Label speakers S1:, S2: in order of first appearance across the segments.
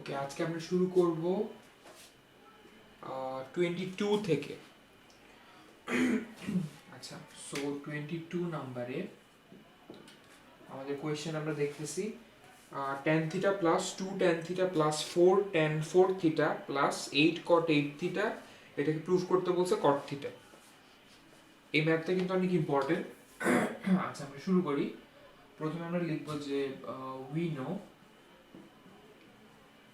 S1: ওকে, আজকে আমরা শুরু করব 22 থেকে। আচ্ছা, সো 22 নাম্বারে আমাদের কোয়েশ্চেন আমরা দেখতেছি tan theta plus 2 tan theta plus 4 tan 4 theta plus 8 cot 8 theta, এটাকে প্রুফ করতে বলছে cot থিটা। এই ম্যাথটা কিন্তু অনেক ইম্পর্টেন্ট। আচ্ছা, আমরা শুরু করি। প্রথমে আমরা লিখবো যে উই নো।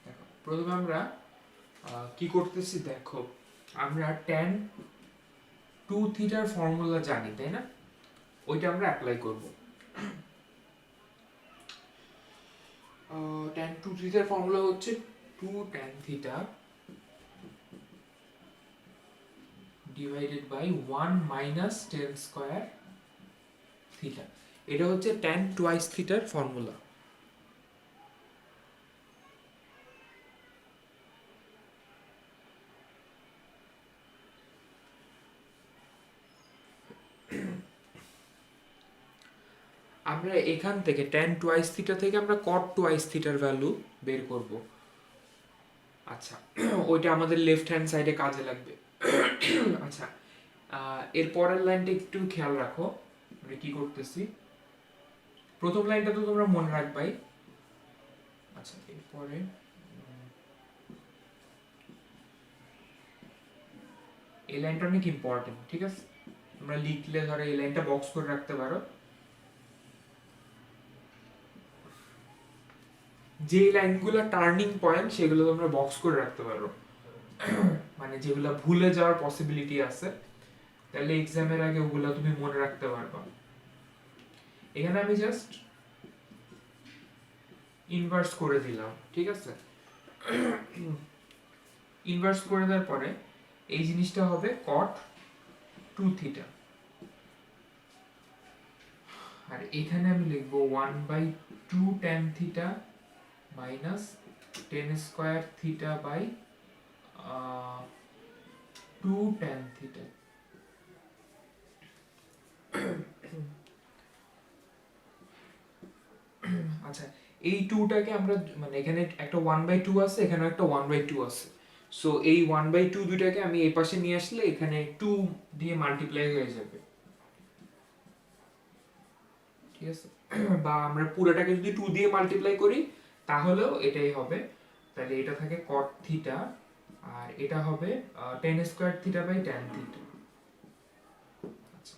S1: দেখো, প্রথমে আমরা কি করতেছি, দেখো আমরা tan 2 থিটার ফর্মুলা জানি, তাই না? ওইটা আমরা অ্যাপ্লাই করব। tan 2 থিটার ফর্মুলা হচ্ছে 2 tan theta divided by 1 minus tan square theta. এটা হচ্ছে tan টুয়াইস থিটার ফর্মুলা। আমরা এখান থেকে tan টুয়াইস থিটা থেকে আমরা cot টুয়াইস থিটার ভ্যালু বের করব। আচ্ছা, ওইটা আমাদের লেফট হ্যান্ড সাইডে কাজে লাগবে। আচ্ছা, এর পরের লাইনটা একটু খেয়াল রাখো, আমরা কি করতেছি। প্রথম লাইনটা তো তোমরা মনে রাখবাই। আচ্ছা, এরপরে এই লাইনটা অনেক ইম্পর্টেন্ট, ঠিক আছে? তোমরা লিখলে ধরো এই লাইনটা বক্স করে রাখতে পারো। যে লাইনগুলো টার্নিং পয়েন্ট সেগুলো তোমরা বক্স করে রাখতে পারো, মানে যেগুলো ভুলে যাওয়ার পসিবিলিটি আছে, তাহলে এক্সামের আগে ওগুলো তুমি মনে রাখতে পারবা। এখানে আমি জাস্ট ইনভার্স করে দিলাম, ঠিক আছে? ইনভার্স করে দেওয়ার পরে এই জিনিসটা হবে cot 2 থিটা, আর এখানে আমি লিখবো 1/2 tan theta minus tan square theta by 2 tan theta. আচ্ছা, এই 2টাকে আমরা, মানে এখানে একটা 1/2 আছে, এখানে একটা 1/2 আছে, সো এই 1/2 দুইটাকে আমি এই পাশে নিয়ে আসলে এখানে 2 দিয়ে মাল্টিপ্লাই হয়ে যাবে, ঠিক আছে? বা আমরা পুরোটাকে যদি 2 দিয়ে মাল্টিপ্লাই করি তাহলেও এটাই হবে। তাহলে এটা থাকে cot থিটা, আর এটা হবে tan square theta by tan theta. আচ্ছা,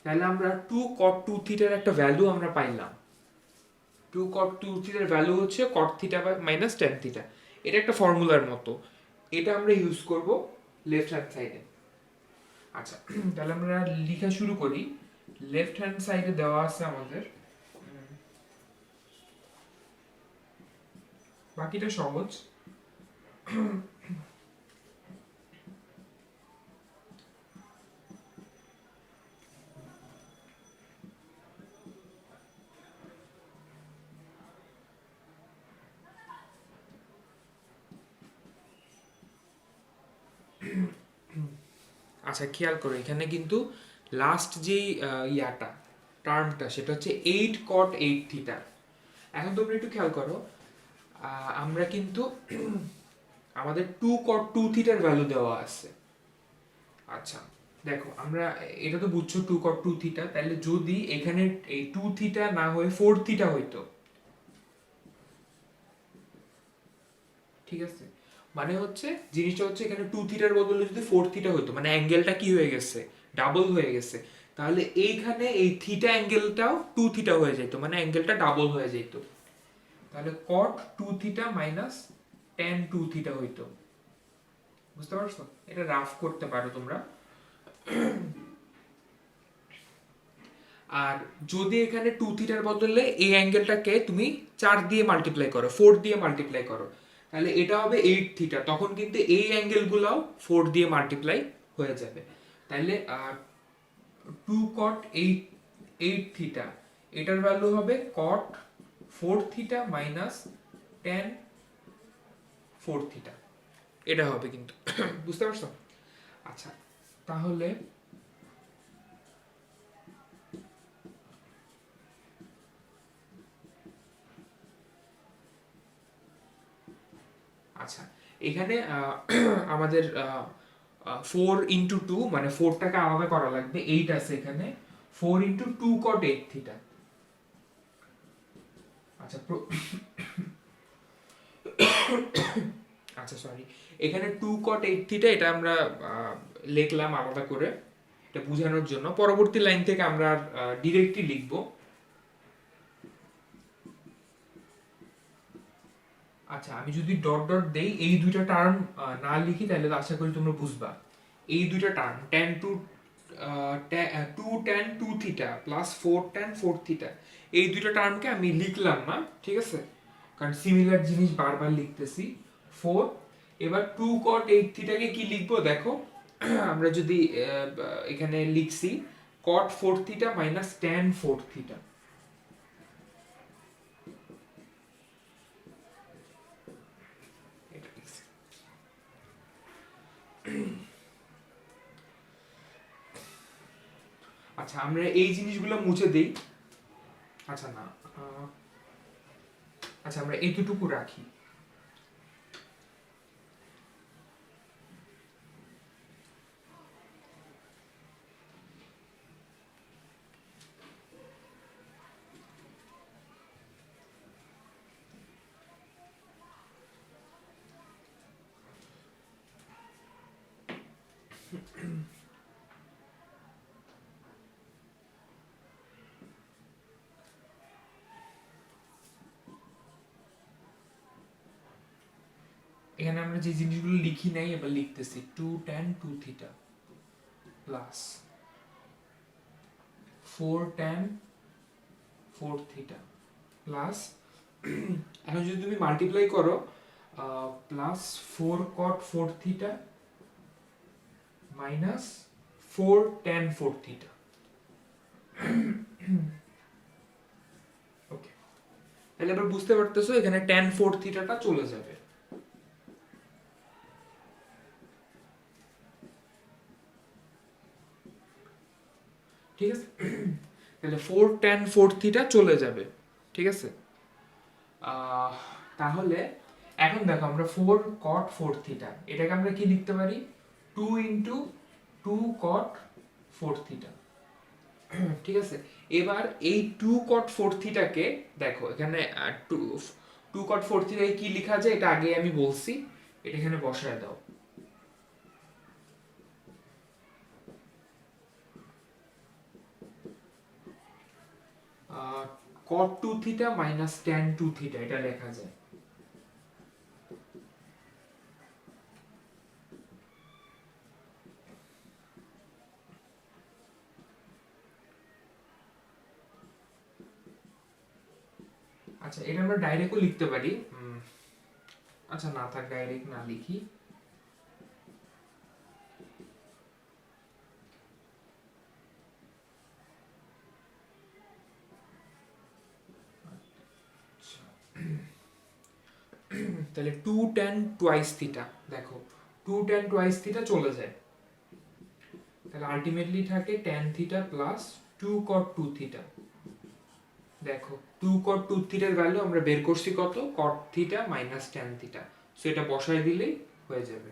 S1: তাহলে আমরা 2 cot 2 থিটার একটা ভ্যালু আমরা পাইলাম। 2 cot 2 থিটার ভ্যালু হচ্ছে cot theta by minus tan theta. এটা একটা ফর্মুলার মতো, এটা আমরা ইউজ করব লেফট হ্যান্ড সাইডে। আচ্ছা, তাহলে আমরা লেখা শুরু করি। লেফট হ্যান্ড সাইডে দেওয়া আছে আমাদের, বাকিটা সহজ। আচ্ছা, খেয়াল করো এখানে কিন্তু লাস্ট যে ইয়াটা টার্মটা সেটা হচ্ছে 8 cot 8 থিটা। এখন তোমরা একটু খেয়াল করো, আমরা কিন্তু আমাদের 2 cot 2 থিটার ভ্যালু দেওয়া আছে। আচ্ছা, দেখো আমরা এটা তো বুঝছো 2 cot 2 থিটা, তাহলে যদি এখানে এই 2 থিটা না হয়ে 4 থিটা হইতো, ঠিক আছে? মানে হচ্ছে জিনিসটা হচ্ছে এখানে 2 থিটার বদলে যদি 4 থিটা হতো, মানে অ্যাঙ্গেলটা কি হয়ে গেছে, ডাবল হয়ে গেছে। তাহলে এইখানে এই থিটা অ্যাঙ্গেলটাও 2 থিটা হয়ে যেত, মানে অ্যাঙ্গেলটা ডাবল হয়ে যেত। তাহলে cot 2 theta minus tan 2 theta হইতো। বুঝতে পারছো? এটা রাফ করতে পারো তোমরা। আর যদি এখানে 2 থিটার বদলে এই অ্যাঙ্গেলটাকে তুমি 4 দিয়ে মাল্টিপ্লাই করো, 4 দিয়ে মাল্টিপ্লাই করো, তাহলে এটা হবে 8 থিটা। তখন কিন্তু এই অ্যাঙ্গেলগুলোও 4 দিয়ে মাল্টিপ্লাই হয়ে যাবে। তাহলে 2 cot 8 8 থিটা, এটার ভ্যালু হবে cot 4 theta minus tan 4 theta. এটা হবে কিন্তু। বুঝতে পারছো? আচ্ছা, তাহলে আচ্ছা, এখানে আমাদের 4 × 2 মানে 4টাকে আলাদা করা লাগবে, 8 আছে এখানে, 4 × 2 cot 8 থিটা। আচ্ছা আচ্ছা সরি, এখানে 2 cot 8 থিটা এটা আমরা লিখলাম আলাদা করে এটা বোঝানোর জন্য। পরবর্তী লাইন থেকে আমরা ডিরেক্টলি লিখব। আচ্ছা, আমি যদি ডট ডট দেই, এই দুইটা টার্ম না লিখি তাহলে আশা করি তোমরা বুঝবা। এই দুইটা term tan 2 tan 2 theta plus 4 tan 4 theta, এই দুইটা টার্মকে আমি লিখলাম না, ঠিক আছে, কারণ সিমিলার জিনিস বারবার লিখতেছি। 4, এবার 2 cot 8 থিটাকে কি লিখবো দেখো, আমরা যদি এখানে লিখছি cot 4 theta minus tan 4 theta. আচ্ছা, আমরা এই জিনিসগুলো মুছে দেই। আচ্ছা না, আচ্ছা আমরা এতটুকু রাখি। এখানে আমরা যে জিনিসগুলো লিখি নাই এবার লিখতেছি, 2 tan 2 theta plus 4 tan 4 theta plus, এখন যদি তুমি মাল্টিপ্লাই করো, plus 4 cot 4 theta minus 4 tan 4 theta. Okay, তাহলে এবার বুঝতে পারতেছো এখানে tan 4 থিটাটা চলে যাবে। ঠিক আছে, তাহলে 4 tan 4 থিটা চলে যাবে, ঠিক আছে। তাহলে এখন দেখো আমরা 4 cot 4 থিটা এটাকে আমরা কি লিখতে পারি, 2 × 2 cot 4 থিটা, ঠিক আছে। এবার এই 2 cot 4 থিটাকে দেখো এখানে 2 cot 4 থিটাকে কি লেখা যায় এটা আগে আমি বলছি, এটা এখানে বসায় দাও। cot 2 theta minus tan 2 theta এটা লেখা যায়। আচ্ছা, এটা আমরা ডাইরেক্টও লিখতে পারি। আচ্ছা না থাক, ডাইরেক্ট না লিখি। তাহলে 2 tan twice থিটা, দেখো 2 tan twice থিটা চলে যায়, তাহলে আলটিমেটলি থাকে tan theta plus 2 cot 2 theta. দেখো 2 cot 2 থিটার ভ্যালু আমরা বের করছি কত, cot theta minus tan theta, so এটা বসায় দিলেই হয়ে যাবে।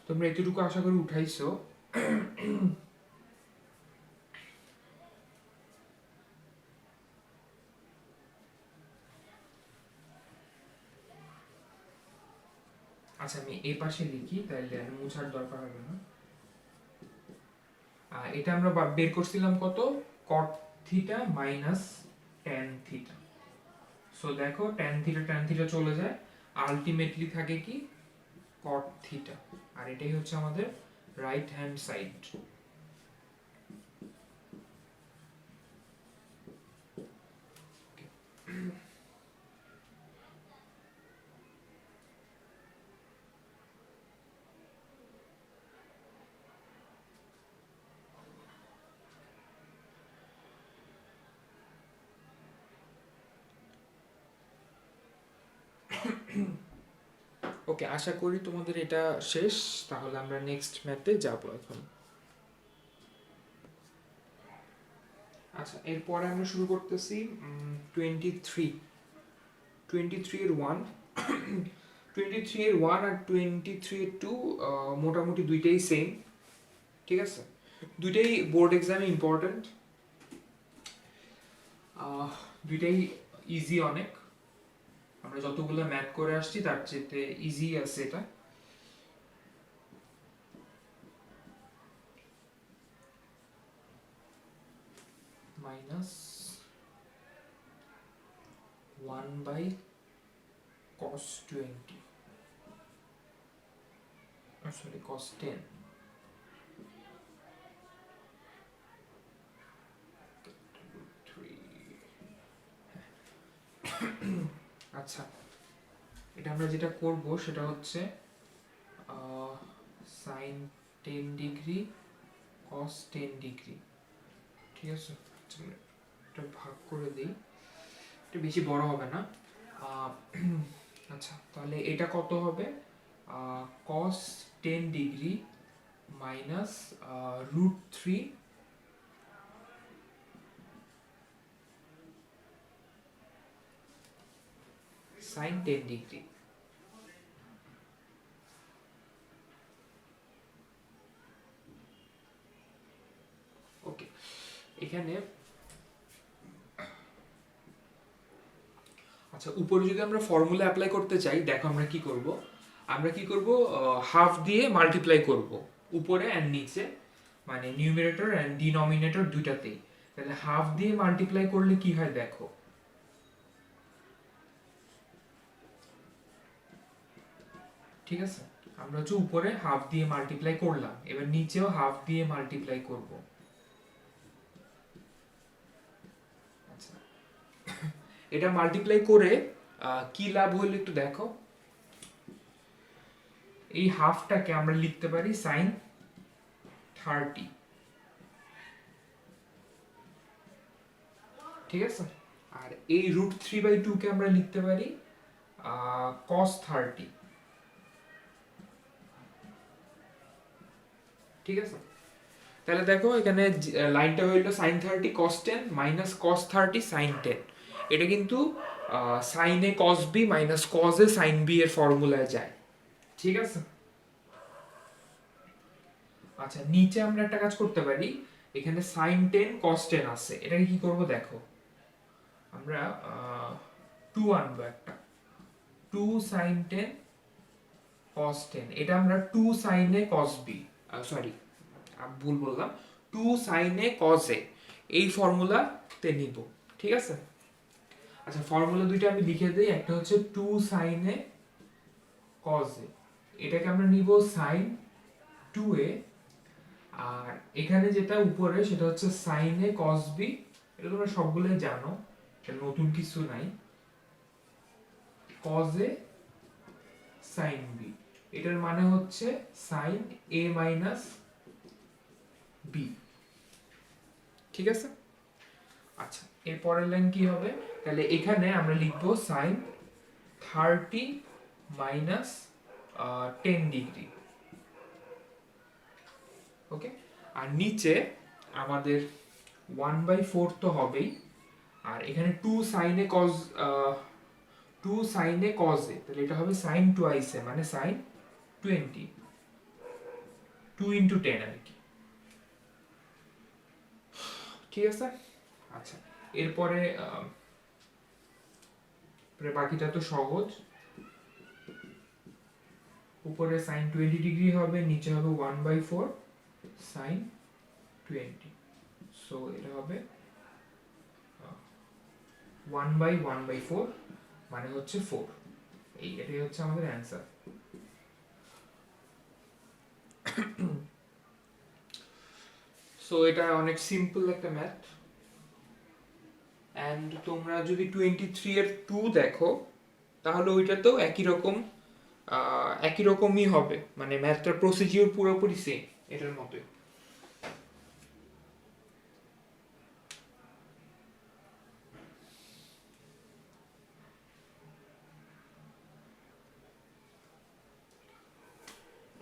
S1: তোমরা এতটুকু আশা করি উঠাইছো। আচ্ছা, আমি এই পাশে লিখি তাহলে আর মুছার দরকার হবে না। এটা আমরা বের করছিলাম কত, cot theta minus tan theta. So দেখো tan থিটা চলে যায়, আলটিমেটলি থাকে কি cot থিটা, আর এটাই হচ্ছে আমাদের রাইট হ্যান্ড সাইড। ওকে, আশা করি তোমাদের এটা শেষ, তাহলে আমরা নেক্সট ম্যাথে যাব এখন। আচ্ছা, এরপরে আমরা শুরু করতেছি 23 এর 1 23 এর 1 আর 23 এর 2 মোটামুটি দুইটাই সেম, ঠিক আছে? দুইটাই বোর্ড এক্সামে ইম্পর্টেন্ট, দুইটাই ইজি অনেক। আমরা যতগুলো ম্যাথ করে আসছি তার চেয়ে ইজি আছে এটা। Minus 1 by cos 20, sorry cos 10, আচ্ছা, এটা আমরা যেটা করব সেটা হচ্ছে সাইন 10 ডিগ্রি cos 10 ডিগ্রি, ঠিক আছে? আচ্ছা, এটা ভাগ করে দিই, এটা বেশি বড় হবে না। আচ্ছা, তাহলে এটা কত হবে? cos 10 degree minus √3 sin 10 degree. Okay, এখানে আচ্ছা, উপরে যদি আমরা ফর্মুলা অ্যাপ্লাই করতে চাই, দেখো আমরা কি করব। আমরা কি করব, হাফ দিয়ে মাল্টিপ্লাই করব উপরে এন্ড নিচে, মানে নিউমারেটর এন্ড ডিনোমিনেটর দুইটাতেই। তাহলে হাফ দিয়ে মাল্টিপ্লাই করলে কি হয় দেখো, ঠিক আছে? আমরা হচ্ছে উপরে হাফ দিয়ে মাল্টিপ্লাই করলাম, এবার নিচেও হাফ দিয়ে মাল্টিপ্লাই করব। আচ্ছা, এটা মাল্টিপ্লাই করে কি লাভ হলো একটু দেখো। এই হাফটাকে আমরা লিখতে পারি sin 30, ঠিক আছে? আর এই √3/2 কে আমরা লিখতে পারি cos 30, ঠিক আছে? তাহলে দেখো এখানে লাইনটা হইলো sin 30 cos 10 minus cos 30 sin 10। এটা কিন্তু sin a cos b minus cos a sin b এর ফর্মুলায় যায়, ঠিক আছে? আচ্ছা, নিচে আমরা একটা কাজ করতে পারি, এখানে sin 10 cos 10 আছে, এটাকে কি করব দেখো, আমরা 2 আনবো একটা, 2 sin 10 cos 10, এটা আমরা 2 sin a cos b, sorry ভুল বললাম, 2 sin a cos a, এই ফর্মুলাতে নিব, ঠিক আছে? আচ্ছা, ফর্মুলা দুইটা আমি লিখে দেই, একটা হচ্ছে 2 sin a cos a, এটাকে আমরা নিব sin 2a, আর এখানে যেটা উপরে সেটা হচ্ছে sin a cos b, এটা তোমরা সবগুলোই জানো, এটা নতুন কিছু নাই, cos a sin b, এটার মানে হচ্ছে sin a মাইনাস b, ঠিক আছে? আচ্ছা, এর পরের লাইন কি হবে? তাহলে এখানে আমরা লিখব sin 30 মাইনাস 10 ডিগ্রি, ওকে? আর নিচে আমাদের 1/4 তো হবেই, আর এখানে 2 sin a cos 2 sin a cos a, তাহলে এটা হবে sin twice a, মানে sin 20, 2 into 10 আর কি, ঠিক আছে? আচ্ছা, এরপরে বাকিটা তো সহজ, উপরে sin 20 ডিগ্রি হবে, নিচে হবে 1/4 sin 20, সো এটা হবে 1/1/4, মানে হচ্ছে 4, এটাই হচ্ছে আমাদের অ্যান্সার। সো এটা অনেক সিম্পল একটা ম্যাথ, এন্ড তোমরা যদি 23 এর 2 দেখো, তাহলে ওইটাতেও একই রকমই হবে, মানে ম্যাথটার প্রসিডিউর পুরোপুরি সেম এটার মতোই।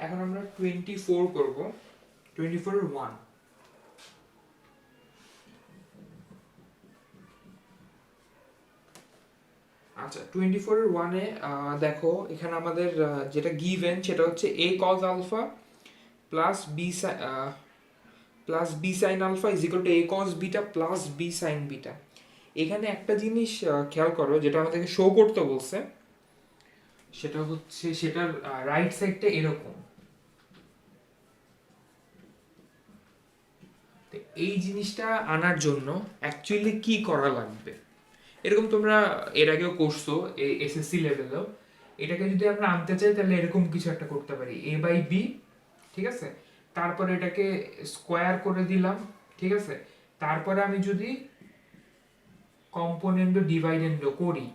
S1: এখন আমরা 24 করব, 24 এর 1। আচ্ছা 24 এর 1 এ দেখো এখানে আমাদের যেটা গিভেন সেটা হচ্ছে a cos alpha plus b sine alpha is equal to a cos beta plus b sine beta. এখানে একটা জিনিস খেয়াল করো যেটা আমাদেরকে শো করতে বলছে, সেটা হচ্ছে সেটার রাইট সাইডটা এরকম। তো এই জিনিসটা আনার জন্য অ্যাকচুয়ালি কি করা লাগবে, এরকম তোমরা এর আগেও করছো এসএসসি লেভেলেও। এটাকে যদি আমরা আনতে চাই তাহলে এরকম কিছু একটা করতে পারি, এ বাই বি, ঠিক আছে, তারপরে এটাকে স্কোয়ার করে দিলাম, ঠিক আছে, তারপরে আমি যদি কম্পোনেন্ট ডিভাইডেন্ড করি,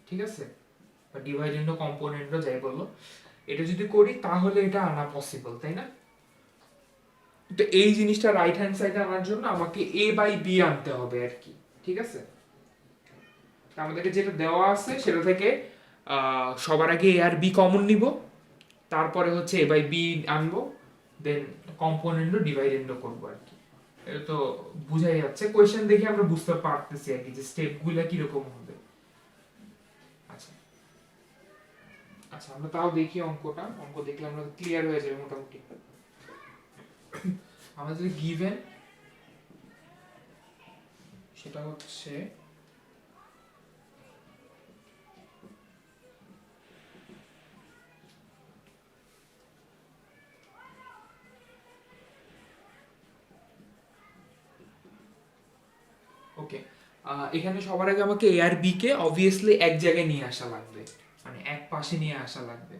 S1: ঠিক আছে, বা ডিভাইডেন্ড কম্পোনেন্ট যাই বললো, এটা যদি করি তাহলে এটা আনা পসিবল, তাই না? তো এই জিনিসটা রাইট হ্যান্ড সাইডে আনার জন্য আমাকে এ বাই বি আনতে হবে আর কি, ঠিক আছে। আমাদেরকে যেটা দেওয়া আছে সেটা থেকে সবার আগে এ আর বি কমন নিব, তারপরে হচ্ছে এ বাই বি আনবো, দেন কম্পোনেন্টও ডিভাইডেন্ডও করবো আর কি। এটা তো বুঝাই যাচ্ছে, কোয়েশ্চেন দেখে আমরা বুঝতে পারতেছি আর কি যে স্টেপগুলো কিরকম হবে। আচ্ছা আচ্ছা আমরা তাও দেখি অঙ্কটা, অঙ্ক দেখলে আমরা ক্লিয়ার হয়ে যাবে মোটামুটি। আমাদের গিভেন সেটা হচ্ছে ওকে, এখানে সবার আগে আমাকে এ আর বি কে অবভিয়াসলি এক জায়গায় নিয়ে আসা লাগবে, মানে এক পাশে নিয়ে আসা লাগবে,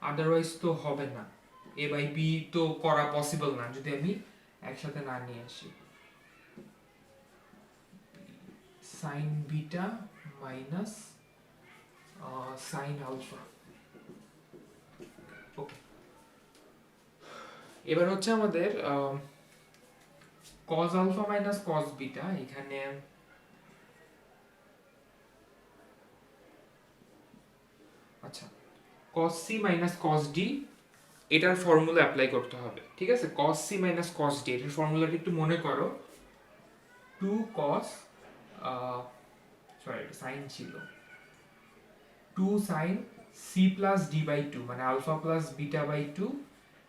S1: আদারওয়াইজ তো হবে না। এ বাই বি তো করা পসিবল না যদি আমি একসাথে না নিয়ে আসি। Sine beta minus sine alpha. Okay, এবার হচ্ছে আমাদের cos alpha minus cos beta, এখানে আচ্ছা cos c minus cos d এটার ফর্মুলা অ্যাপ্লাই করতে হবে, ঠিক আছে। cos c minus cos d এটার ফর্মুলাটা একটু মনে করো, 2 cos সরি সাইন ছিল, 2 sin c plus d by 2 মানে alpha plus beta by 2,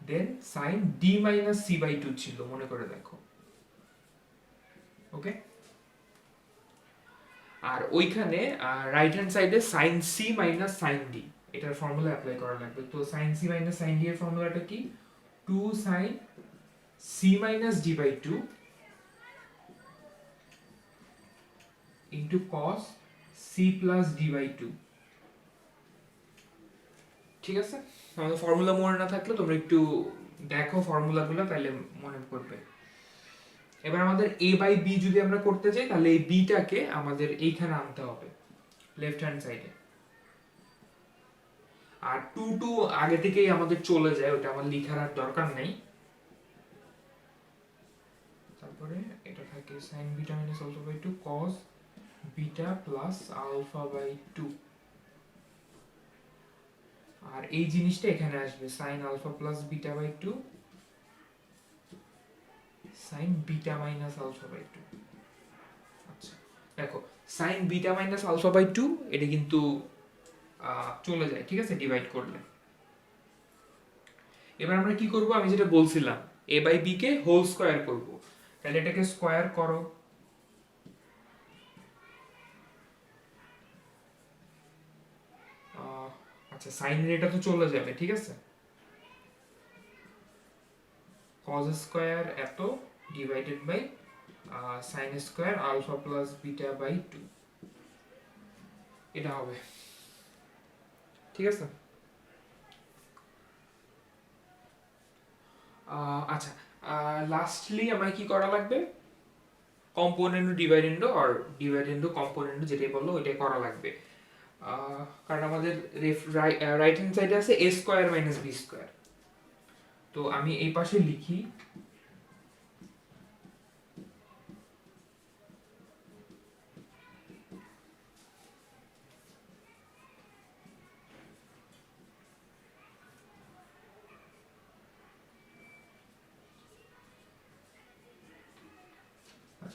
S1: then sin d minus c by 2 ছিল, মনে করে দেখো। ওকে, আর ওইখানে রাইট হ্যান্ড সাইডে sin c minus sin d এটার ফর্মুলা অ্যাপ্লাই করা লাগবে। তো sin c minus sin d এর ফর্মুলাটা কি, 2 sin c minus d by 2 into cos c plus d by 2, ঠিক আছে। আমাদের ফর্মুলা মনে না থাকলে তোমরা একটু দেখো ফর্মুলাগুলো, তাহলে মনে পড়বে। এবার আমাদের a বাই b যদি আমরা করতে চাই তাহলে এই bটাকে আমাদের এইখানে আনতে হবে লেফট হ্যান্ড সাইডে, আর 2 2 আগে থেকেই আমাদের চলে যায়, ওটা আমার লেখার আর দরকার নেই। তারপরে এটা থাকে sin beta minus alpha by 2 cos beta plus alpha by 2, আর এই জিনিসটা এখানে আসবে sin alpha plus beta by 2 sin beta minus alpha by 2। আচ্ছা দেখো sin beta minus alpha by 2 এটা কিন্তু চলে যায়, ঠিক আছে, ডিভাইড করলে। এবার আমরা কি করব, আমি যেটা বলছিলাম a বাই b কে হোল স্কয়ার করব, তাহলে এটাকে স্কয়ার করো, আচ্ছা সাইন এটা তো চলে যাবে, ঠিক আছে, cos স্কয়ার এত divided by sin square alpha plus beta by 2, এটা হবে, ঠিক আছে। আচ্ছা লাস্টলি আমার কি করা লাগবে, কম্পোনেন্ট ডিভাইডেন্ডো আর ডিভাইডেন্ডো কম্পোনেন্ট যেটাই বললো ওইটাই করা লাগবে, কারণ আমাদের রাইট হ্যান্ড সাইডে আছে a square minus b square. তো আমি এই পাশে লিখি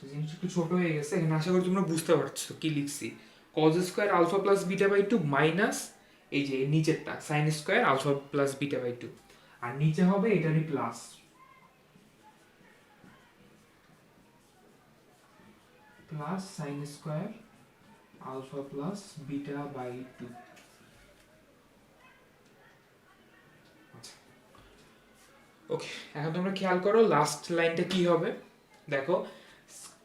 S1: আচ্ছা, জিনিসটা একটু ছোট হয়ে গেছে, এখানে আশা করি তোমরা বুঝতে পারছো কি লিখছি। Cos square alpha plus beta by two minus এই যে নিচেরটা sine square alpha plus beta by two, আর নিচে হবে এটারই plus plus sine square alpha plus beta by two. Okay, এখন তোমরা খেয়াল করো লাস্ট লাইনটা কি হবে। দেখো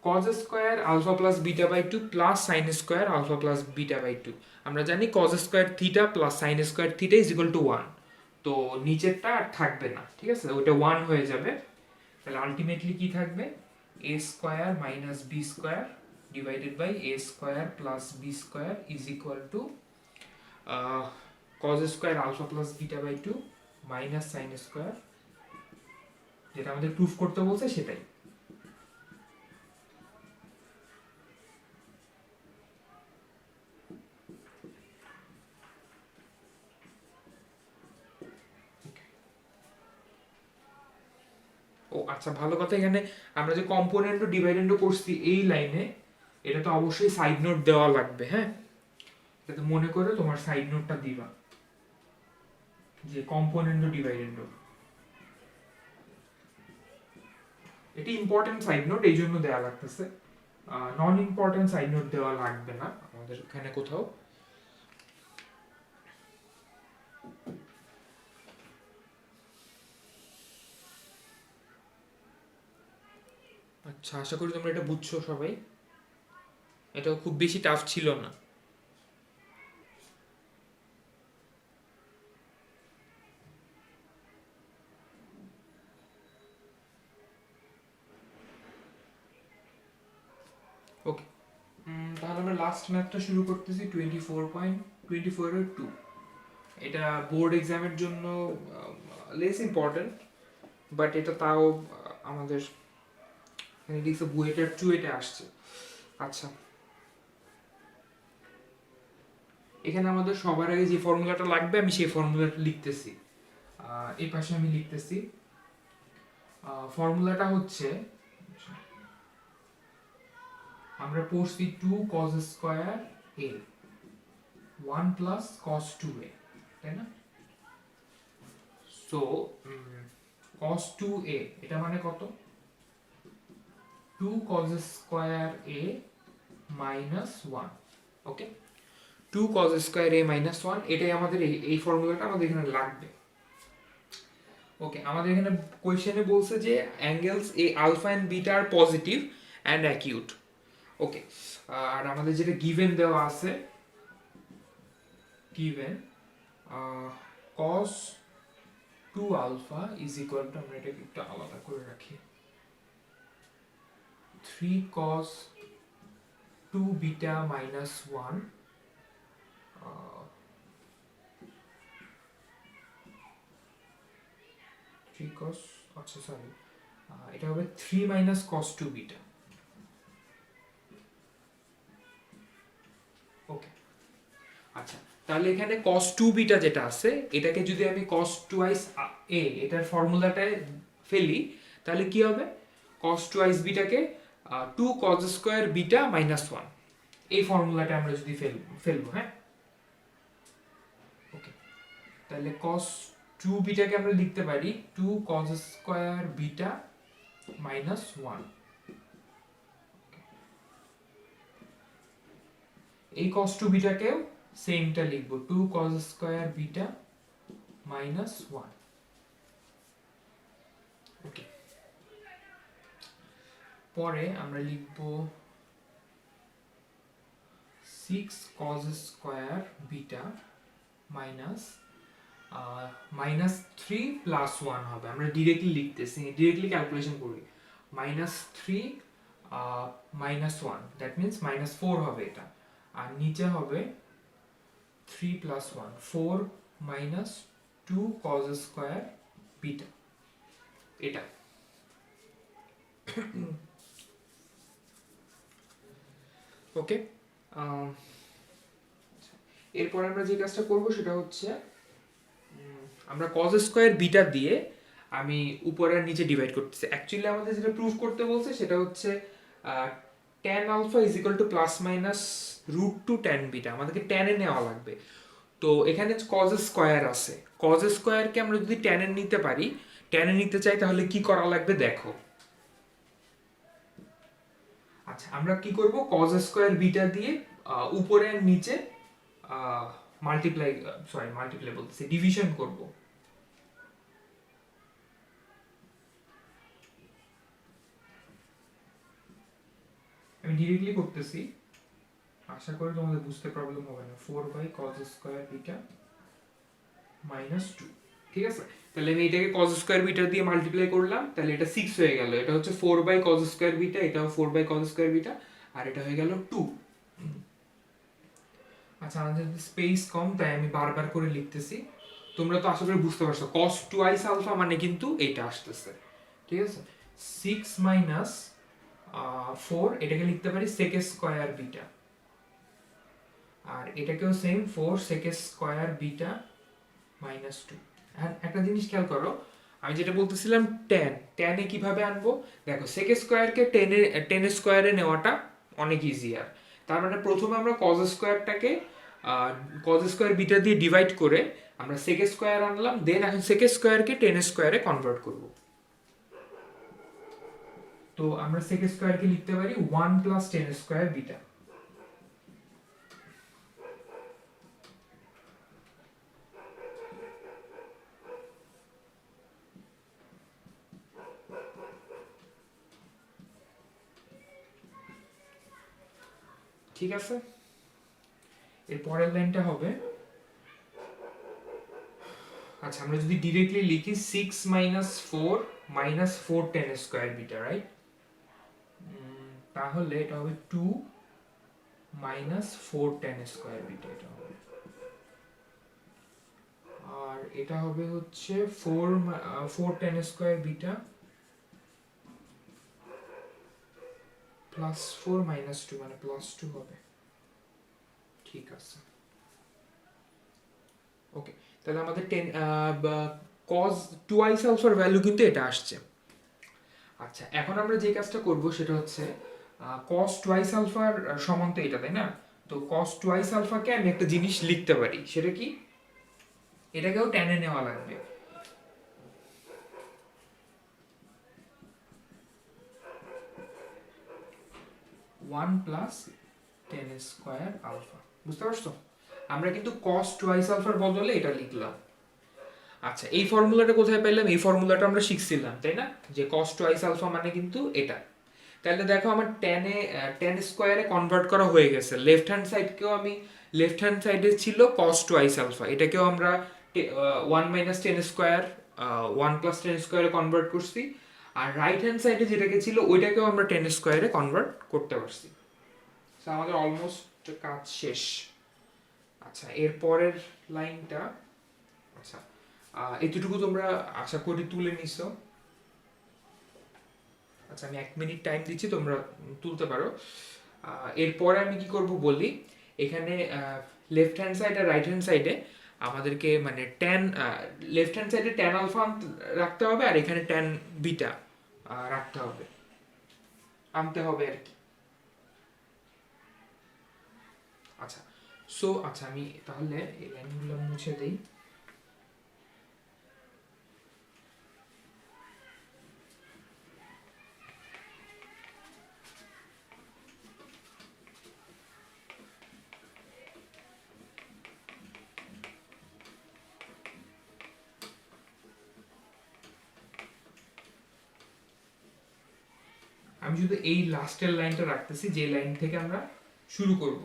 S1: cos square alpha plus beta by two plus sine square alpha plus beta by two. আমরা জানি cos square theta plus sine square theta is equal to 1, তো নিচেরটা আর থাকবে না, ঠিক আছে, ওটা 1 হয়ে যাবে। তাহলে আলটিমেটলি কি থাকবে, a square minus b square divided by a square plus b square is equal to cos square alpha plus beta by two minus sine square, যেটা আমাদের প্রুফ করতে বলছে সেটাই। ও আচ্ছা, ভালো কথা, এখানে আমরা যে কম্পোনেন্ট ও ডিভাইডেন্ড করছি এই লাইনে, এটা তো অবশ্যই সাইড নোট দেওয়া লাগবে, হ্যাঁ, এটা মনে করে তোমার সাইড নোটটা দিবা যে কম্পোনেন্ট ও ডিভাইডেন্ড। এটি ইম্পর্টেন্ট সাইড নোট, এই জন্য দেওয়া লাগতেছে, নন ইম্পর্টেন্ট সাইড নোট দেওয়া লাগবে না আমাদের এখানে কোথাও। আচ্ছা, আশা করি তোমরা এটা বুঝছো সবাই, এটা খুব বেশি টাফ ছিল না। ওকে, তাহলে আমরা লাস্ট ম্যাথটা শুরু করতেছি 24.24 এটা বোর্ড এক্সামের জন্য লেস ইম্পর্টেন্ট, বাট এটা তাও আমাদের লিখছে বুয়েটের চুয়েটে আসছে। আচ্ছা, এখানে আমাদের সবার আগে যে ফর্মুলাটা লাগবে আমি সেই ফর্মুলাটা লিখতেছি, এই পাশে আমি লিখতেছি। ফর্মুলাটা হচ্ছে, আমরা পড়ছি 2 cos square a 1 plus cos 2a, তাই না? সো cos 2a এটা মানে কত, 2 cos square a minus 1। Okay, 2 cos square a minus 1, এটাই আমাদের এই ফর্মুলাটা আমাদের এখানে লাগবে। ওকে, আমাদের এখানে কোয়েশ্চেনে বলছে যে অ্যাঙ্গেলস এ আলফা এন্ড বিটা আর পজিটিভ অ্যান্ড অ্যাকিউট। ওকে, আর আমাদের যেটা গিভেন দেওয়া আছে, given cos 2 alpha is equal to, আমরা এটাকে একটু আলাদা করে রাখি, 3 cos 2 বিটা মাইনাস 1 3 cos, আচ্ছা সরি, এটা হবে 3 মাইনাস cos 2 বিটা। ওকে, আচ্ছা, তাহলে এখানে cos 2 বিটা যেটা আছে, এটাকে যদি আমি cos টুয়াইস a এটার ফর্মুলাটায় ফেলি, তাহলে কি হবে, cos টুয়াইস বিটাকে 2 cos স্কয়ার বিটা মাইনাস 1, এই ফর্মুলাটা আমরা যদি ফেলবো, হ্যাঁ। ওকে, তাহলে cos 2 বিটাকে আমরা লিখতে পারি 2 cos স্কয়ার বিটা মাইনাস 1। এই cos 2 বিটাকেও সেমটা লিখবো, 2 cos স্কয়ার বিটা মাইনাস 1। ওকে, পরে আমরা লিখব 6 cos square beta minus 3 plus 1 হবে, আমরা ডিরেক্টলি লিখতেছি, ডিরেক্টলি ক্যালকুলেশন করি, minus 3 minus 1, that means minus 4 হবে এটা, আর নিচে হবে 3 plus 1 4 minus 2 cos square beta, এটা। ওকে, এরপর আমরা যে কাজটা করব সেটা হচ্ছে, আমরা cos স্কয়ার বিটা দিয়ে আমি উপর আর নিচে ডিভাইড করতেছি। অ্যাকচুয়ালি আমাদের যেটা প্রুফ করতে বলছে সেটা হচ্ছে tan alpha is equal to plus minus root two tan beta, আমাদেরকে ট্যানে নেওয়া লাগবে। তো এখানে কজ স্কোয়ার আছে, কজ স্কোয়ারকে আমরা যদি ট্যানে নিতে পারি, ট্যানে নিতে চাই, তাহলে কি করা লাগবে দেখো। আচ্ছা আমরা কি করব, কজ স্কোয়ার বিটা দিয়ে উপরে আর নিচে মাল্টিপ্লাই বলতেছি, ডিভিশন করব। আমি ডিরেক্টলি করতেছি, আশা করি তোমাদের বুঝতে প্রবলেম হবে না। 4/cos স্কয়ার বিটা মাইনাস 2, ঠিক আছে। তাহলে আমি এটাকে cos স্কয়ার বিটা দিয়ে মাল্টিপ্লাই করলাম, তাহলে এটা 6 হয়ে গেল। এটা হচ্ছে 4/cos স্কয়ার বিটা, এটাও 4/cos স্কয়ার বিটা, আর এটা হয়ে গেল 2। আচ্ছা আমাদের স্পেস কম, তাই আমি বারবার করে লিখতেছি। তোমরা তো আশা করি বুঝতে পারছো, cos টুয়াইস আলফা মানে কিন্তু এটা আসতেছে, ঠিক আছে। 6 মাইনাস 4, এটাকে লিখতে পারি sec স্কয়ার বিটা, আর এটাকেও same 4 sec square beta minus 2। আর একটা জিনিস খেয়াল করো, আমি যেটা বলতেছিলাম ট্যানে কিভাবে আনবো, দেখো sec স্কয়ারকে টেন স্কয়ারে নেওয়াটা অনেক ইজিয়ার। তার মানে প্রথমে আমরা cos স্কয়ারটাকে cos স্কয়ার বিটা দিয়ে ডিভাইড করে আমরা sec স্কয়ার আনলাম, দেন এখন sec স্কয়ারকে টেন স্কয়ারে কনভার্ট করব। তো আমরা sec স্কয়ারকে লিখতে পারি 1 প্লাস টেন স্কয়ার বিটা। ঠিক আছে, এর পরের লাইনটা হবে, আচ্ছা আমরা যদি ডিরেক্টলি লিখি 6 minus 4 minus 4 ten square beta, right. তাহলে এটা হবে 2 মাইনাস 4 টেন স্কয়ার বিটা, এটা হবে। আর এটা হবে হচ্ছে 4 ten square beta plus 4 minus 2, মানে প্লাস 2 হবে। ঠিক আছে, ওকে। তাহলে আমাদের cos টুয়াইস আলফার ভ্যালু কিন্তু এটা আসছে। আচ্ছা এখন আমরা যে কাজটা করব সেটা হচ্ছে cos টুয়াইস আলফার সমান তো এটা, তাই না। তো cos টুয়াইস আলফাকে আমি একটা জিনিস লিখতে পারি, সেটা কি, এটাকেও টেনে নেওয়া লাগবে। One plus tan square alpha, বুঝতে পারছো। আমরা কিন্তু cos টুয়াইস আলফার বদলে এটা লিখলাম। আচ্ছা এই ফর্মুলাটা কোথায় পেলাম, এই ফর্মুলাটা আমরা শিখছিলাম তাই না, যে cos টুয়াইস আলফা মানে কিন্তু এটা। তাহলে দেখো আমার টেন স্কয়ারে কনভার্ট করা হয়ে গেছে। লেফট হ্যান্ড সাইডকেও আমি, লেফট হ্যান্ড সাইডে ছিল cos টুয়াইস আলফা, এটাকেও আমরা 1 minus ten square 1 plus ten স্কয়ারে কনভার্ট করছি। আর রাইট হ্যান্ড সাইডে যেটাকে ছিল ওইটাকেও আমরা টেন স্কয়ারে কনভার্ট করতে পারছি। সো আমাদের অলমোস্ট কাজ শেষ। আচ্ছা এর পরের লাইনটা, আচ্ছা এতটুকু তোমরা আশা করি তুলে নিছো। আচ্ছা আমি 1 মিনিট টাইম দিচ্ছি, তোমরা তুলতে পারো। এরপরে আমি কি করব বলি, এখানে লেফট হ্যান্ড সাইড আর রাইট হ্যান্ড সাইডে আমাদেরকে মানে লেফট হ্যান্ড সাইডে ট্যান আলফা রাখতে হবে, আর এখানে ট্যান বিটা রাখতে হবে, আনতে হবে আর কি। আচ্ছা আচ্ছা আমি তাহলে এই লাইনগুলো মুছে দেই। আমি শুধু এই লাস্টের লাইনটা রাখতেছি, যে লাইন থেকে আমরা শুরু করব।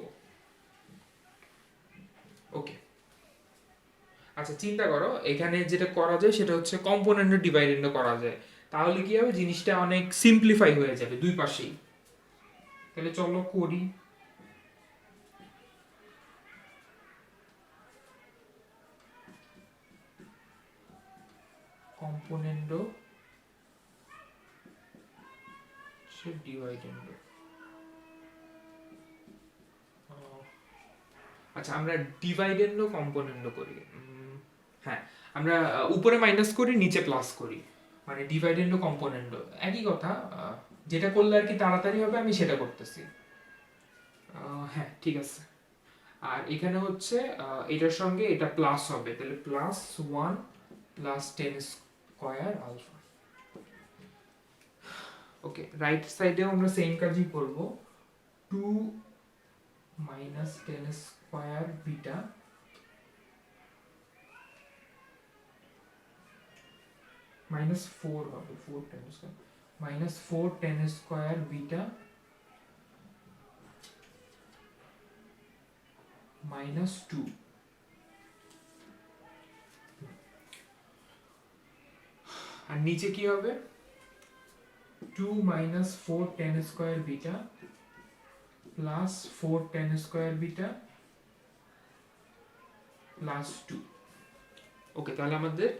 S1: ওকে আচ্ছা চিন্তা করো, এখানে যেটা করা যায় সেটা হচ্ছে কম্পোনেন্ট ডিভাইডেন্ড করা যায়, তাহলে কি হবে, জিনিসটা অনেক সিম্পলিফাই হয়ে যাবে দুই পাশেই। তাহলে চলো করি। কম্পোনেন্ট ডিভাইডেন্ড, আচ্ছা আমরা ডিভাইডেন্ড কম্পোনেন্ট করি। হ্যাঁ আমরা উপরে মাইনাস করি নিচে প্লাস করি, মানে ডিভাইডেন্ড কম্পোনেন্ট একই কথা। যেটা করলে আর কি তাড়াতাড়ি হবে আমি সেটা করতেছি। হ্যাঁ ঠিক আছে। আর এখানে হচ্ছে এটার সঙ্গে এটা প্লাস হবে, তাহলে প্লাস 1 প্লাস 10 স্কয়ার আলফা। ওকে, রাইট সাইডেও আমরা সেম কাজই করব, 2 মাইনাস 10 স্কয়ার বিটা মাইনাস 4 হবে, 4 10 square minus 4 10 square beta minus 2। আর নিচে কি হবে, 2 minus 4 10 square beta plus 4 10 square beta plus 2। ওকে, তাহলে আমাদের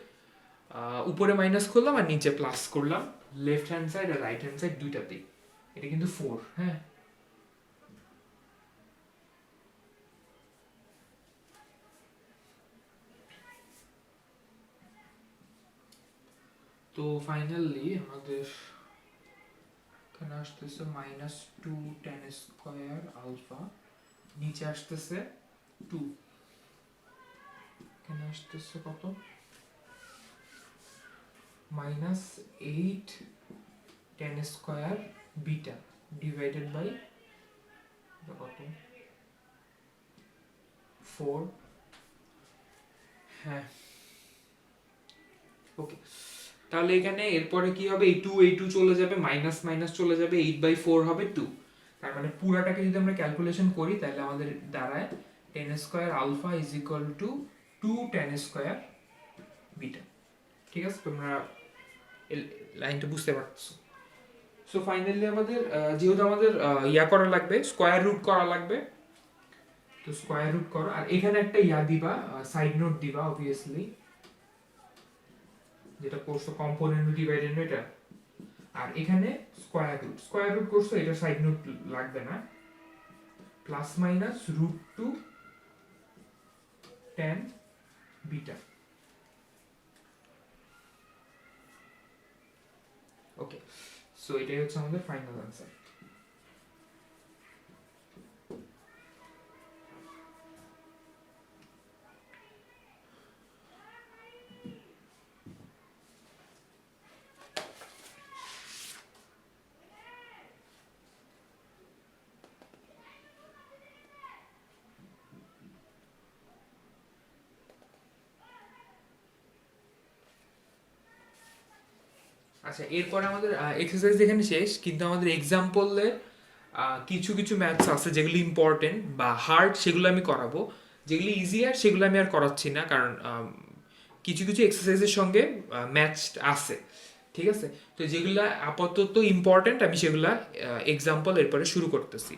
S1: উপরে মাইনাস করলাম আর নিচে প্লাস করলাম, লেফট হ্যান্ড সাইড আর রাইট হ্যান্ড সাইড দুইটাতেই। এটা কিন্তু 4, হ্যাঁ। তো ফাইনালি আমাদের এখানে আসতেছে মাইনাস 2 10 স্কয়ার আলফা, নিচে আসতেছে 2, এখানে আসতেছে কত, minus 8 10 square beta divided by কত, 4। হ্যাঁ ওকে, তাহলে এখানে এরপরে কি হবে, এই 2 চলে যাবে, মাইনাস মাইনাস চলে যাবে, 8/4 হবে 2। তার মানে পুরাটাকে যদি আমরা ক্যালকুলেশন করি তাহলে আমাদের দাঁড়ায় 10 square alpha is equal to 2 10 square beta. ঠিক আছে, তোমরা লাইনটা বুঝতে পারছো। সো ফাইনালি আমাদের যেহেতু আমাদের ইয়া করা লাগবে, স্কয়ার রুট করা লাগবে, তো স্কয়ার রুট করো, আর এখানে একটা ইয়া দিবা, সাইড নোট দিবা অবভিয়াসলি, যেটা করছো কম্পোনেন্ট ডিভাইডেড এটা। আর এখানে স্কয়ার রুট করছো, এটা সাইড নোট লাগবে না, প্লাস মাইনাস √2 10 বিটা। ওকে, সো এটাই হচ্ছে আমাদের ফাইনাল আনসার। আচ্ছা, এরপরে আমাদের এক্সারসাইজ এখানে শেষ, কিন্তু আমাদের এক্সাম্পলে কিছু কিছু ম্যাথস আছে যেগুলো ইম্পর্টেন্ট বা হার্ড, সেগুলো আমি করাবো। যেগুলো ইজিয়ার সেগুলো আমি আর করাচ্ছি না, কারণ কিছু কিছু এক্সারসাইজের সঙ্গে ম্যাথস আছে। ঠিক আছে, তো যেগুলো আপাতত ইম্পর্টেন্ট আমি সেগুলা এক্সাম্পল এরপরে শুরু করতেছি।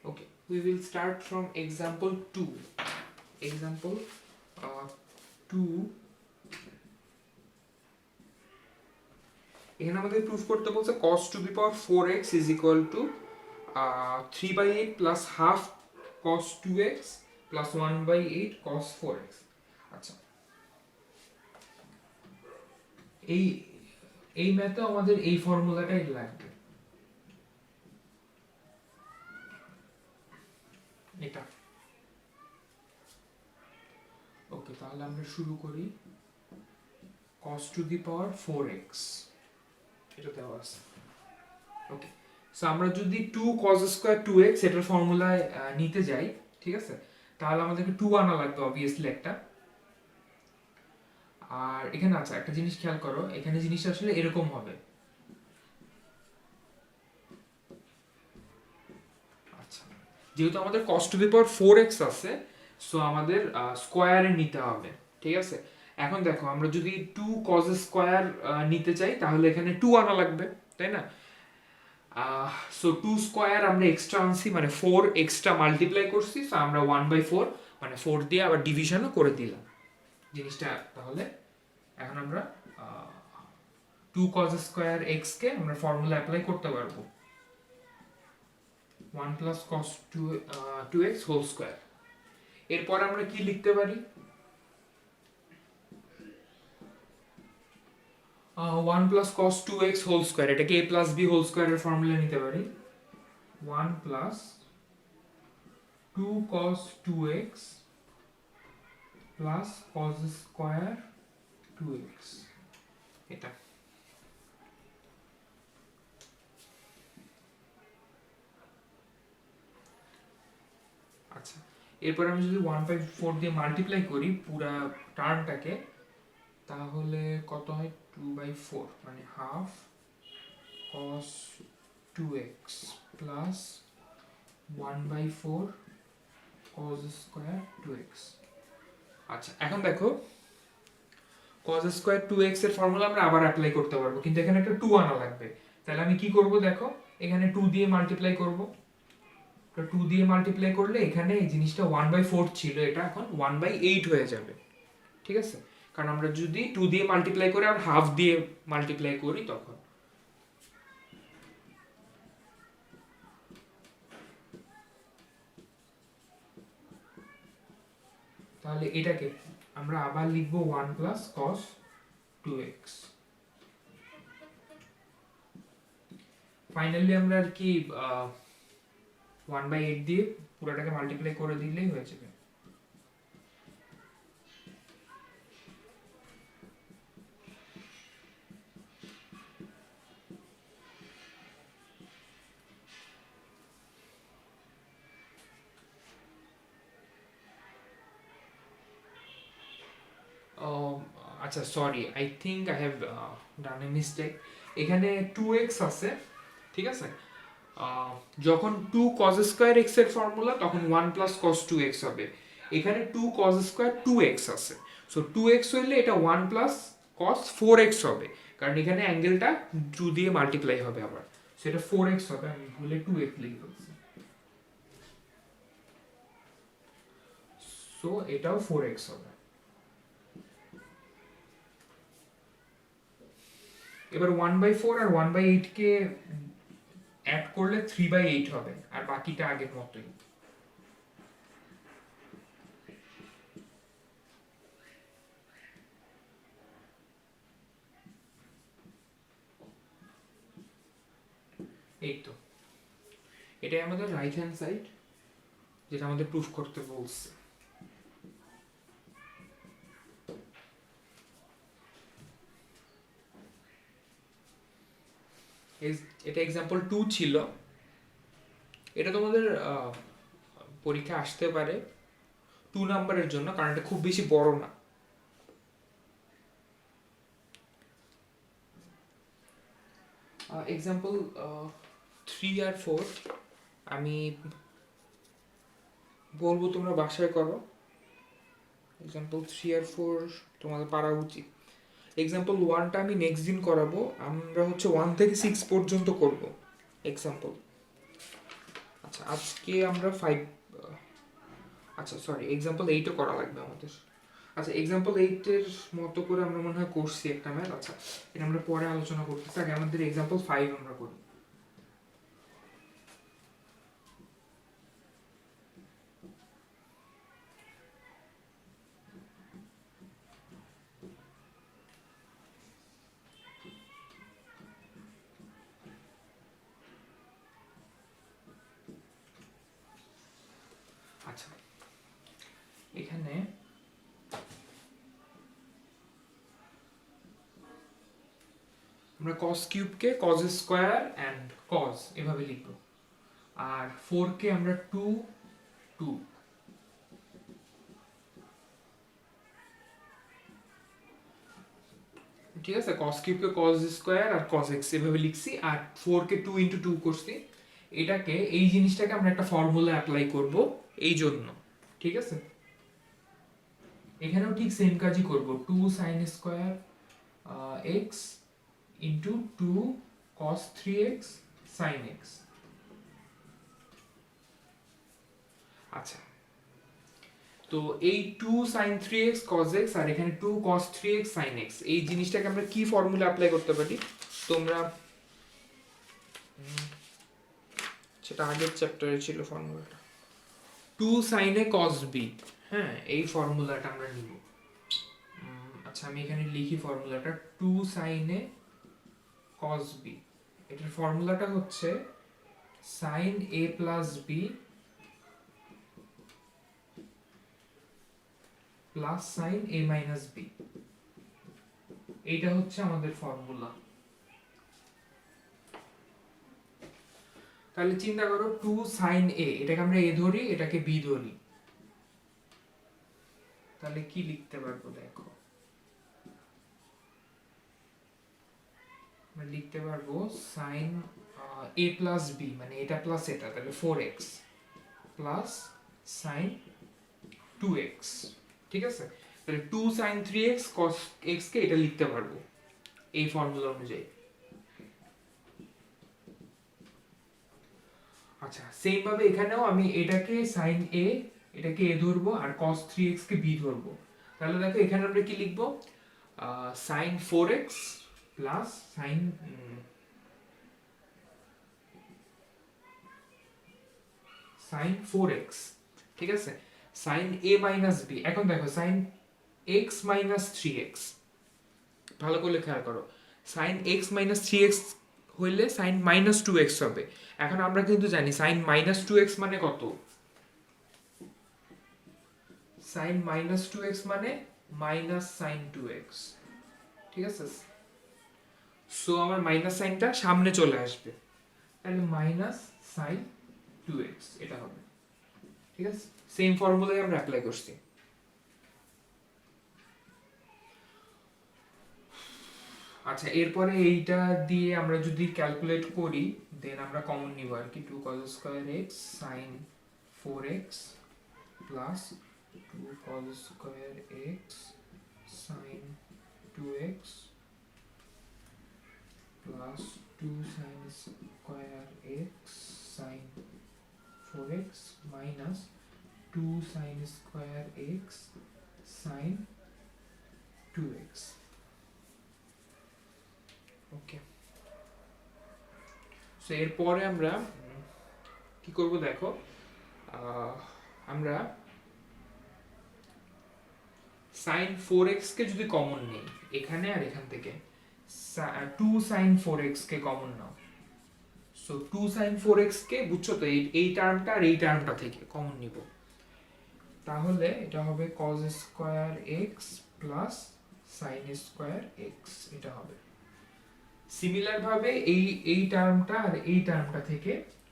S1: Okay, we will start from example 2। Example 2, এখানে আমাদের প্রুফ করতে বলছে cos to the power 4x is equal to 3/8 plus half cos 2x plus 1/8 cos 4x। আচ্ছা, এই এই ম্যাথে আমাদের এই ফর্মুলাটাই লাগবে, এটা। ওকে, তাহলে আমরা শুরু করি, cos to the power 4x, এটা দেওয়া আছে। ওকে, সো আমরা যদি 2 cos স্কয়ার 2x এটার ফর্মুলায় নিতে যাই, ঠিক আছে, তাহলে আমাদেরকে 2 আনা লাগবে অবভিয়াসলি একটা। আর এখানে আচ্ছা একটা জিনিস খেয়াল করো, এখানে জিনিসটা আসলে এরকম হবে। আচ্ছা, যেহেতু আমাদের cos to the power 4x আছে, সো আমাদের স্কয়ারে নিতে হবে। ঠিক আছে, এখন দেখো আমরা যদি 2 cos স্কয়ার নিতে চাই তাহলে এখানে 2 আনা লাগবে, তাই না? সো 2 স্কয়ার আমরা এক্সট্রা আনছি, মানে 4 এক্সট্রা মাল্টিপ্লাই করছি, সো আমরা 1/4 মানে 4 দিয়ে আবার ডিভিশনও করে দিলাম জিনিসটা। তাহলে এখন আমরা 2 cos স্কয়ার x কে আমরা ফর্মুলা অ্যাপ্লাই করতে পারবো, 1 plus cos 2x whole square. এরপর আমরা কি লিখতে পারি, 1 plus cos 2x whole square, এটাকে a প্লাস b হোল স্কয়ারের ফর্মুলা নিতে পারি। 1 plus 2 cos 2x plus cos square 2x, এটা। আচ্ছা, এরপর আমি যদি 1/4 দিয়ে মাল্টিপ্লাই করি পুরা টার্মটাকে, তাহলে কত হয়? 2/4 মানে half cos 2x plus 1/4 cos square 2x। আচ্ছা, এখন দেখো cos স্কয়ার 2x এর ফর্মুলা আমরা আবার অ্যাপ্লাই করতে পারবো, কিন্তু এখানে একটা 2 আনা লাগবে। তাহলে আমি কি করব দেখো, এখানে 2 দিয়ে মাল্টিপ্লাই করব। তো 2 দিয়ে মাল্টিপ্লাই করলে এখানে এই জিনিসটা 1/4 ছিল, এটা এখন 1/8 হয়ে যাবে। ঠিক আছে, কারণ আমরা যদি 2 দিয়ে মাল্টিপ্লাই করে আর হাফ দিয়ে মাল্টিপ্লাই করি তখন। তাহলে এটাকে আমরা আবার লিখবো 1 প্লাস cos 2x। ফাইনালি আমরা আর কি 1/8 দিয়ে পুরোটাকে মাল্টিপ্লাই করে দিলেই হয়ে যাবে। আচ্ছা sorry, I think I have done a mistake. এখানে 2x আছে, ঠিক আছে। যখন 2 cos স্কয়ার x এর ফর্মুলা, তখন 1 প্লাস cos 2x হবে। এখানে 2 cos স্কয়ার 2x আছে, সো 2x হইলে এটা 1 প্লাস cos 4x হবে, কারণ এখানে অ্যাঙ্গেলটা 2 দিয়ে মাল্টিপ্লাই হবে আবার, সেটা 4x হবে। আমি ভুলে 2x লিখে ফেলছি, সো এটাও 4x হবে। এবার 1/4 আর 1/8 কে অ্যাড করলে 3/8 হবে, আর বাকিটা আগের মতোই। এই তো, এটাই আমাদের রাইট হ্যান্ড সাইড, যেটা আমাদের প্রুফ করতে বলছে। এটা এক্সাম্পল 2 ছিল। এটা তোমাদের পরীক্ষা আসতে পারে 2 নাম্বারের জন্য, কারণ এটা খুব বেশি বড় না। এক্সাম্পল 3 আর 4 আমি বলবো, তোমরা বাসায় করো। এক্সাম্পল 3 আর 4 তোমাদের পারা উচিত। এক্সাম্পল 1টা আমি নেক্সট দিন করাবো, আমরা হচ্ছে 1 থেকে 6 পর্যন্ত করব এক্সাম্পল। আচ্ছা, আজকে আমরা 5, আচ্ছা সরি, এক্সাম্পল 8ও করা লাগবে আমাদের। আচ্ছা, এক্সাম্পল 8 এর মতো করে আমরা মনে হয় করছি একটা ম্যাথ। আচ্ছা, এটা আমরা পরে আলোচনা করতেছি, আগে আমাদের এক্সাম্পল 5 আমরা করি। আচ্ছা, এখানে আমরা cos কিউবকে cos স্কয়ার এন্ড cos এভাবে লিখব, আর 4 কে আমরা 2 2, ঠিক আছে। cos কিউবকে cos স্কয়ার আর cos x এভাবে লিখছি, আর 4 কে 2 ইনটু 2 করছি। এটাকে, এই জিনিসটাকে আমরা একটা ফর্মুলা অ্যাপ্লাই করব এই জন্য, ঠিক আছে। এখানেও ঠিক সেম কাজই করব, 2 sin square x into 2 cos 3x sin x। আচ্ছা, তো এই 2 sin 3x cos x আর এখানে 2 cos 3x sin x, এই জিনিসটাকে আমরা কি ফর্মুলা অ্যাপ্লাই করতে পারি? তোমরা সেটা আগের চ্যাপ্টারে ছিল ফর্মুলাটা, 2 sin a cos b, হ্যাঁ, এই ফর্মুলাটা আমরা নিব। আচ্ছা আমি এখানে লিখি ফর্মুলাটা, 2 sin a cos b, এটার ফর্মুলাটা হচ্ছে sin a plus b plus sin a minus b, এইটা হচ্ছে আমাদের ফর্মুলা। তাহলে চিন্তা করো 2 sin a, এটাকে আমরা a ধরি, এটাকে b ধরি, তাহলে কি লিখতে পারবো দেখো, আমরা লিখতে পারবো sin a plus b, মানে এটা প্লাস এটা, তাহলে 4x প্লাস sin 2x, ঠিক আছে? তাহলে 2 sin 3x cos x কে এটা লিখতে পারবো এই ফর্মুলা অনুযায়ী। আচ্ছা সেম ভাবে এখানেও আমি এটাকে sin a, এটাকে a ধরবো, আর cos 3x কে b ধরবো। তাহলে দেখো এখানে আমরা কি লিখবো, sin 4x plus sin 4x, ঠিক আছে, sin a minus b। এখন দেখো sin x minus 3x, ভালো করে খেয়াল করো, sin x minus 3x হইলে sin minus 2x হবে। এখন আমরা কিন্তু জানি sin minus 2x মানে কত, sin minus 2x মানে minus sin 2x, ঠিক আছে? সো আমার মাইনাস সাইনটা সামনে চলে আসবে, তাহলে মাইনাস sin 2x এটা হবে, ঠিক আছে? সেম ফর্মুলাই আমরা অ্যাপ্লাই করছি। আচ্ছা এরপরে এইটা দিয়ে আমরা যদি ক্যালকুলেট করি, দেন আমরা কমন নিব আর কি, 2 cos square x sin 4x plus 2 cos square x sin 2x plus 2 sin square x sin 4x minus 2 sin square x sin 2x। ওকে, সো এরপরে আমরা কি করব দেখো, আমরা sin 4x কে যদি কমন নেই এখানে আর এখান থেকে, 2 sin 4x কে কমন নাও, সো 2 sin 4x কে বুঝছো তো, এই টার্মটা আর এই টার্মটা থেকে কমন নিব, তাহলে এটা হবে cos square x plus sin square x, এটা হবে। সিমিলার ভাবে এই টার্মটা আর এই টার্মটা থেকে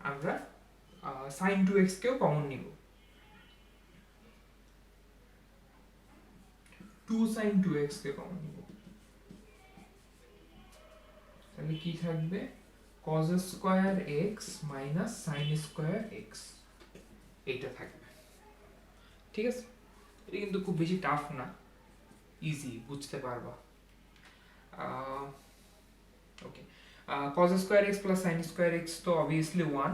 S1: আমরা sin 2x কেও কমন নিব, 2 sin 2x কে কমন নিব, তাহলে কি থাকবে, cos square x minus sin square x, এইটা থাকবে, ঠিক আছে? এটা কিন্তু খুব বেশি টাফ না, ইজি, বুঝতে পারবা। ওকে, cos square x plus sin square x তো obviously 1,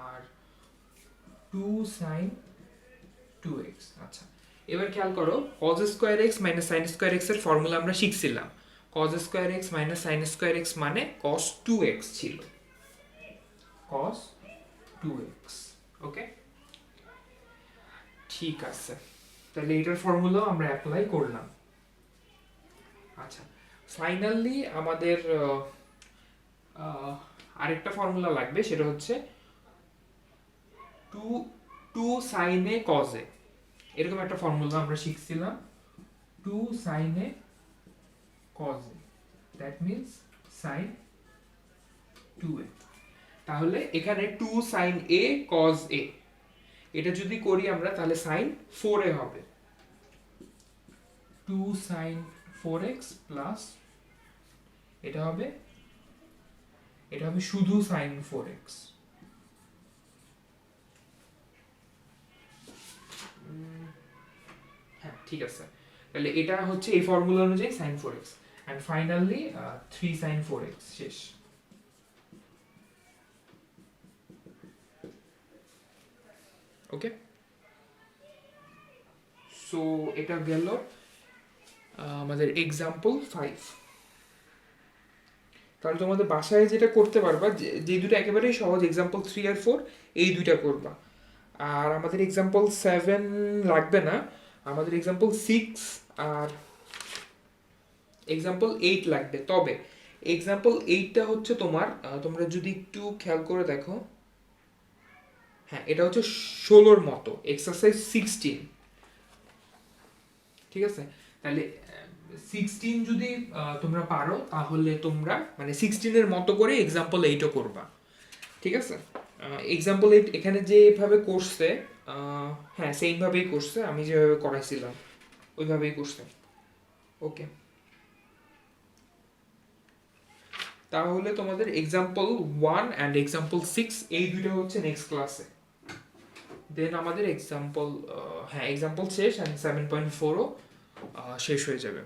S1: আর 2 sin 2x। আচ্ছা এবার খেয়াল করো, cos square x minus sin square x এর ফর্মুলা আমরা শিখছিলাম, cos square x minus sin square x মানে cos 2x ছিল, cos 2x। ওকে, ঠিক আছে, তাহলে এটার ফর্মুলা আমরা অ্যাপ্লাই করলাম। আচ্ছা ফাইনালি আমাদের আরেকটা ফর্মুলা লাগবে, সেটা হচ্ছে 2 sin a cos a, এরকম একটা ফর্মুলা আমরা শিখছিলাম, 2 sin a cos a, that means sin 2a। তাহলে এখানে 2 sin a cos a, এটা যদি করি আমরা তাহলে sin 4a হবে, 2 sin 4x প্লাস এটা হবে শুধু sin 4x, হ্যাঁ ঠিক আছে, তাহলে এটা হচ্ছে এই ফর্মুলা অনুযায়ী sin 4x, and finally 3 sin 4x শেষ। ওকে, সো এটা গেল আমাদের এক্সাম্পল 5। তাহলে তোমাদের বাসায় যেটা করতে পারবা, যে দুটো একেবারেই সহজ, এক্সাম্পল 3 আর 4 এই দুইটা করবা, আর আমাদের এক্সাম্পল 7 লাগবে না, আমাদের এক্সাম্পল 6 আর এক্সাম্পল 8 লাগবে। তবে এক্সাম্পল 8টা হচ্ছে তোমার তোমরা যদি একটু খেয়াল করে দেখো, হ্যাঁ এটা হচ্ছে 16র মতো, এক্সারসাইজ 16, ঠিক আছে? তাহলে 16 যদি তোমরা পারো তাহলে তোমরা মানে 16-এর মতো করে এক্সাম্পল 8ও করবা, ঠিক আছে? এক্সাম্পল 8 এখানে যেভাবে করছে, হ্যাঁ সেইভাবেই করছে, আমি যেভাবে করাইছিলাম ওইভাবেই করছে। ওকে, তাহলে তোমাদের এক্সাম্পল 1 অ্যান্ড এক্সাম্পল 6 এই দুটো হচ্ছে নেক্সট ক্লাসে। দেন আমাদের এক্সাম্পল, হ্যাঁ এক্সাম্পল শেষ, অ্যান্ড 7.4ও শেষ হয়ে যাবে।